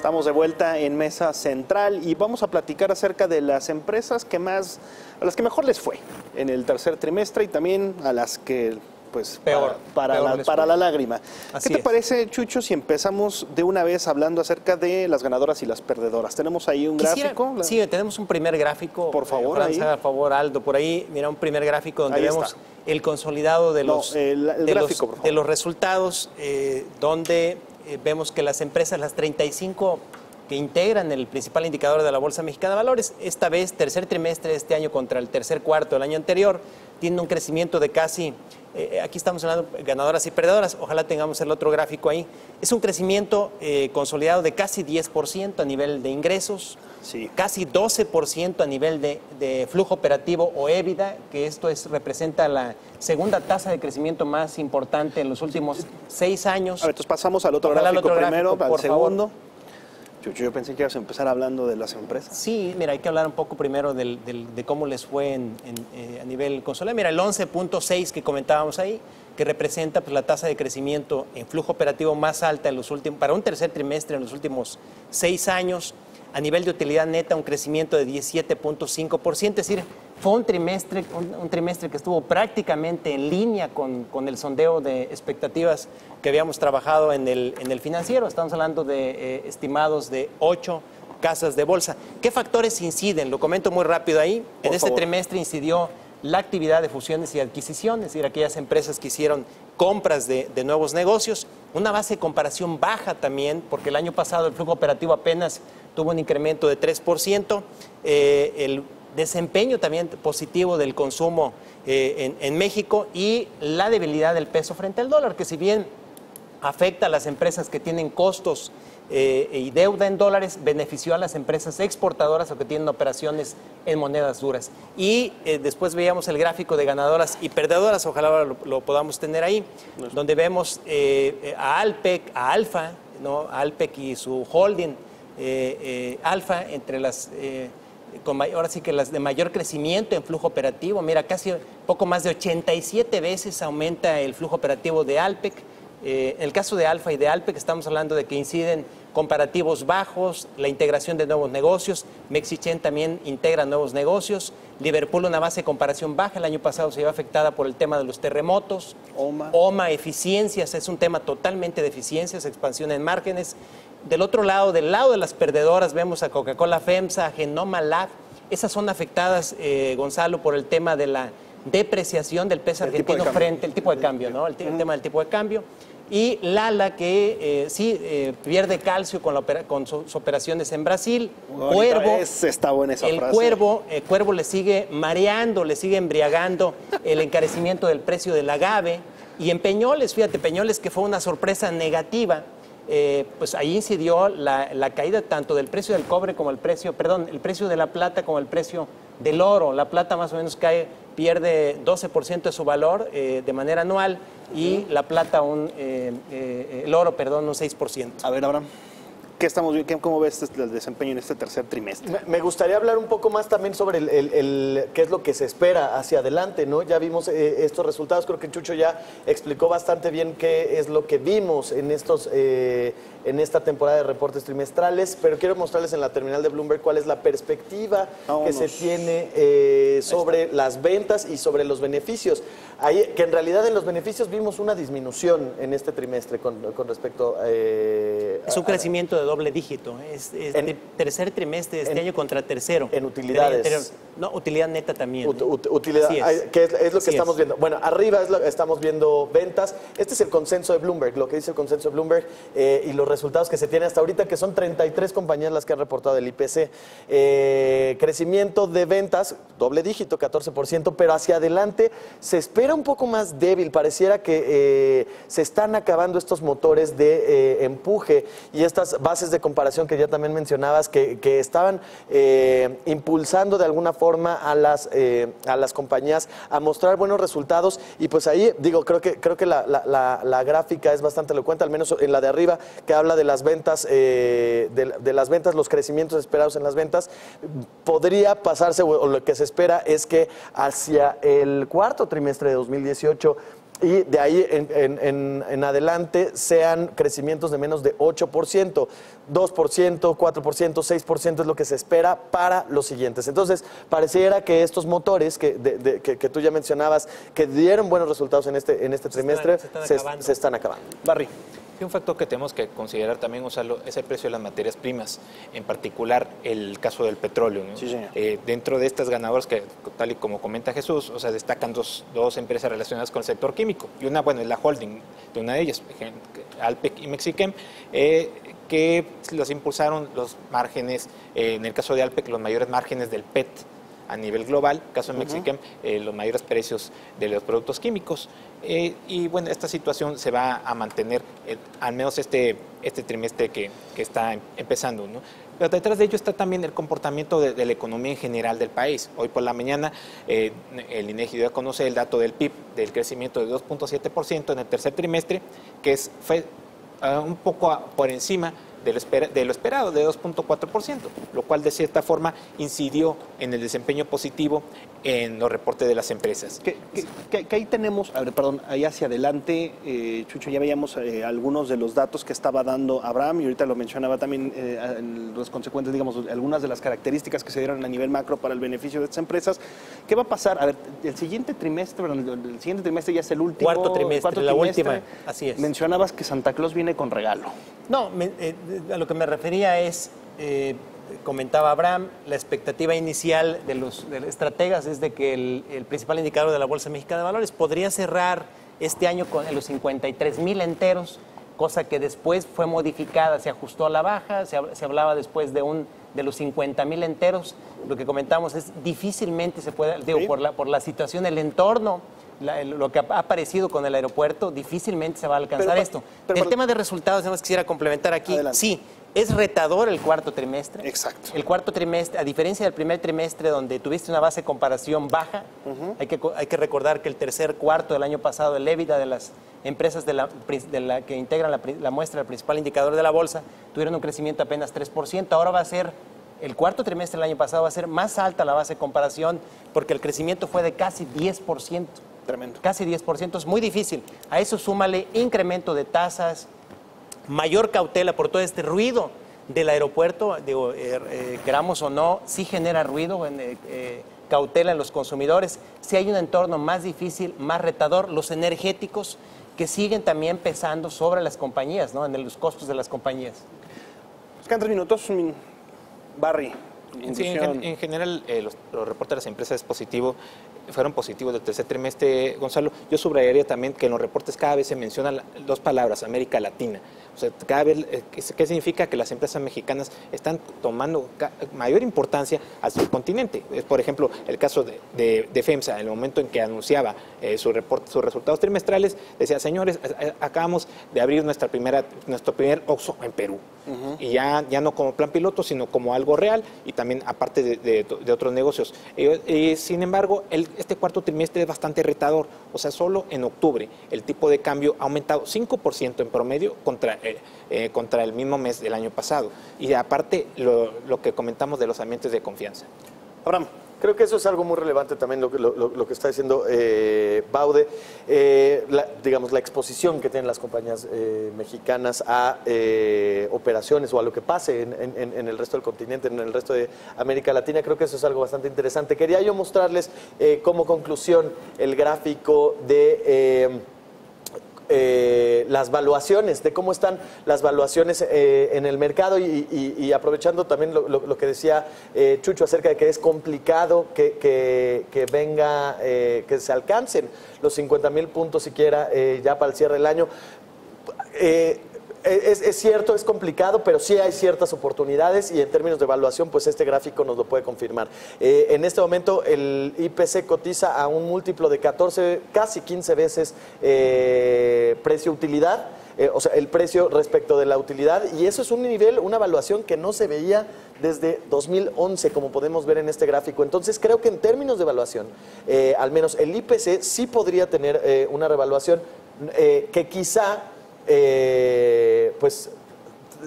Estamos de vuelta en Mesa Central y vamos a platicar acerca de las empresas a las que mejor les fue en el tercer trimestre y también a las que, pues, peor para la lágrima. Así ¿Qué te parece, Chucho, si empezamos de una vez hablando acerca de las ganadoras y las perdedoras? ¿Tenemos ahí un gráfico? Sí, tenemos un primer gráfico. Por favor, ahí. Por favor, Aldo, por ahí, mira, un primer gráfico donde vemos el consolidado de los, de los resultados, donde vemos que las empresas, las 35 que integran el principal indicador de la Bolsa Mexicana de Valores, esta vez, tercer trimestre de este año contra el tercer cuarto del año anterior, tiene un crecimiento de casi, aquí estamos hablando de ganadoras y perdedoras, ojalá tengamos el otro gráfico ahí, es un crecimiento consolidado de casi 10% a nivel de ingresos, sí, casi 12% a nivel de flujo operativo o EBITDA, que esto representa la segunda tasa de crecimiento más importante en los últimos 6 años. A ver, entonces pasamos al otro gráfico primero, al segundo. Chucho, yo pensé que ibas a empezar hablando de las empresas. Sí, mira, hay que hablar un poco primero de cómo les fue a nivel consolidado. Mira, el 11.6 que comentábamos ahí, que representa pues, la tasa de crecimiento en flujo operativo más alta en los últimos, para un tercer trimestre en los últimos 6 años. A nivel de utilidad neta, un crecimiento de 17.5%, es decir, fue un trimestre que estuvo prácticamente en línea con el sondeo de expectativas que habíamos trabajado en el financiero. Estamos hablando de estimados de 8 casas de bolsa. ¿Qué factores inciden? Lo comento muy rápido ahí. En este trimestre incidió la actividad de fusiones y adquisiciones, es decir, aquellas empresas que hicieron compras de nuevos negocios. Una base de comparación baja también, porque el año pasado el flujo operativo apenas tuvo un incremento de 3%. El desempeño también positivo del consumo en México y la debilidad del peso frente al dólar, que si bien afecta a las empresas que tienen costos y deuda en dólares, benefició a las empresas exportadoras o que tienen operaciones en monedas duras. Y después veíamos el gráfico de ganadoras y perdedoras, ojalá lo podamos tener ahí, donde vemos a Alpek, a Alfa, ¿no? Alpek y su holding Alfa, entre las, ahora sí que las de mayor crecimiento en flujo operativo. Mira, casi poco más de 87 veces aumenta el flujo operativo de Alpek. En el caso de Alfa y de Alpek estamos hablando de que inciden comparativos bajos, la integración de nuevos negocios. Mexichen también integra nuevos negocios. Liverpool, una base de comparación baja, el año pasado se vio afectada por el tema de los terremotos. OMA, eficiencias, es un tema totalmente de eficiencias, expansión en márgenes. Del otro lado, del lado de las perdedoras, vemos a Coca-Cola FEMSA, a Genoma Lab. Esas son afectadas, Gonzalo, por el tema de la depreciación del peso argentino frente al tipo de cambio, ¿no? El tema del tipo de cambio. Y Lala, que pierde calcio con sus operaciones en Brasil. Cuervo, está buena esa frase. Cuervo le sigue mareando, le sigue embriagando el encarecimiento del precio del agave. Y en Peñoles, fíjate, Peñoles, que fue una sorpresa negativa, pues ahí incidió la caída tanto del precio del cobre como el precio de la plata como el precio del oro. La plata más o menos pierde 12% de su valor de manera anual y la plata el oro, perdón, un 6%. A ver, Abraham, ¿cómo ves el desempeño en este tercer trimestre? Me gustaría hablar un poco más también sobre qué es lo que se espera hacia adelante, ¿no? Ya vimos estos resultados, creo que Chucho ya explicó bastante bien qué es lo que vimos en esta temporada de reportes trimestrales, pero quiero mostrarles en la terminal de Bloomberg cuál es la perspectiva que se tiene sobre las ventas y sobre los beneficios. Que en realidad en los beneficios vimos una disminución en este trimestre con respecto es un crecimiento de doble dígito, es tercer trimestre de este año contra tercero. En utilidades. No, utilidad neta también. Utilidad, que es lo que estamos viendo. Bueno, arriba estamos viendo ventas. Este es el consenso de Bloomberg, lo que dice el consenso de Bloomberg y los resultados que se tienen hasta ahorita, que son 33 compañías las que han reportado el IPC. Crecimiento de ventas, doble dígito, 14%, pero hacia adelante se espera un poco más débil. Pareciera que se están acabando estos motores de empuje y estas bases de comparación que ya también mencionabas, que estaban impulsando de alguna forma a las compañías a mostrar buenos resultados. Y pues ahí, digo, creo que la gráfica es bastante elocuente, al menos en la de arriba, que habla de las ventas, de las ventas, los crecimientos esperados en las ventas. Podría pasarse, o lo que se espera es que hacia el cuarto trimestre de 2018 y de ahí en adelante sean crecimientos de menos de 8%, 2%, 4%, 6% es lo que se espera para los siguientes. Entonces, pareciera que estos motores que tú ya mencionabas, que dieron buenos resultados en este trimestre, se están acabando. Barry. Y un factor que tenemos que considerar también, Gonzalo, es el precio de las materias primas, en particular el caso del petróleo, ¿no? Sí, señor. Dentro de estas ganadoras que, tal y como comenta Jesús, o sea, destacan dos empresas relacionadas con el sector químico, y una, bueno, es la holding de una de ellas, Alpek y Mexichem, que los impulsaron los márgenes, en el caso de Alpek, los mayores márgenes del PET a nivel global, caso de Mexichem, los mayores precios de los productos químicos. Y bueno, esta situación se va a mantener al menos este trimestre que está empezando, ¿no? Pero detrás de ello está también el comportamiento de la economía en general del país. Hoy por la mañana el INEGI dio a conocer el dato del PIB del crecimiento de 2.7% en el tercer trimestre, que fue un poco por encima de lo esperado, de 2.4%, lo cual de cierta forma incidió en el desempeño positivo en los reportes de las empresas. Que ahí tenemos, a ver, perdón, ahí hacia adelante, Chucho, ya veíamos algunos de los datos que estaba dando Abraham, y ahorita lo mencionaba también los consecuentes, digamos, algunas de las características que se dieron a nivel macro para el beneficio de estas empresas. ¿Qué va a pasar? A ver, el siguiente trimestre ya es el último. Cuarto trimestre, la última, así es. Mencionabas que Santa Claus viene con regalo. No, a lo que me refería es, comentaba Abraham, la expectativa inicial de los estrategas es de que el principal indicador de la Bolsa Mexicana de Valores podría cerrar este año con los 53,000 enteros, cosa que después fue modificada, se ajustó a la baja, se hablaba después de los 50,000 enteros. Lo que comentamos es difícilmente se puede, digo, Sí. por la situación, el entorno, lo que ha aparecido con el aeropuerto, difícilmente se va a alcanzar esto. El tema de resultados, además quisiera complementar aquí. Adelante. Sí, es retador el cuarto trimestre. Exacto. El cuarto trimestre, a diferencia del primer trimestre donde tuviste una base de comparación baja, hay que recordar que el tercer cuarto del año pasado, el EBITDA de las empresas que integran la muestra, el principal indicador de la bolsa, tuvieron un crecimiento apenas 3%. Ahora va a ser, el cuarto trimestre del año pasado va a ser más alta la base de comparación porque el crecimiento fue de casi 10%. Tremendo. Casi 10%, es muy difícil. A eso súmale incremento de tasas, mayor cautela por todo este ruido del aeropuerto, digo, queramos o no, sí genera ruido, cautela en los consumidores, sí hay un entorno más difícil, más retador, los energéticos que siguen también pesando sobre las compañías, ¿no? En los costos de las compañías. Nos quedan 3 minutos, Barry. Sí, en general, los reportes de las empresas fueron positivos del tercer trimestre, Gonzalo. Yo subrayaría también que en los reportes cada vez se mencionan dos palabras, América Latina. O sea, cada vez, ¿qué significa? Que las empresas mexicanas están tomando mayor importancia al subcontinente. Por ejemplo, el caso de FEMSA, en el momento en que anunciaba sus resultados trimestrales, decía, señores, acabamos de abrir nuestro primer OXXO en Perú. Y ya no como plan piloto, sino como algo real, y también aparte de otros negocios. Sin embargo, este cuarto trimestre es bastante retador. O sea, solo en octubre el tipo de cambio ha aumentado 5% en promedio contra el mismo mes del año pasado. Y aparte, lo que comentamos de los ambientes de confianza. Abraham. Creo que eso es algo muy relevante también lo que está diciendo Baude, digamos, la exposición que tienen las compañías mexicanas a operaciones o a lo que pase en el resto del continente, en el resto de América Latina. Creo que eso es algo bastante interesante. Quería yo mostrarles como conclusión el gráfico de las valuaciones, de cómo están las valuaciones en el mercado y aprovechando también lo que decía Chucho acerca de que es complicado que se alcancen los 50,000 puntos siquiera ya para el cierre del año. Es cierto, es complicado, pero sí hay ciertas oportunidades y en términos de evaluación, pues este gráfico nos lo puede confirmar. En este momento el IPC cotiza a un múltiplo de 14, casi 15 veces precio-utilidad, o sea, el precio respecto de la utilidad, y eso es un nivel, una evaluación que no se veía desde 2011, como podemos ver en este gráfico. Entonces, creo que en términos de evaluación, al menos el IPC sí podría tener una revaluación que quizá pues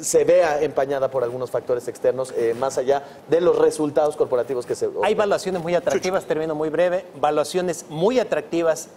se vea empañada por algunos factores externos más allá de los resultados corporativos que se obtienen. Hay valuaciones muy atractivas, termino muy breve, valuaciones muy atractivas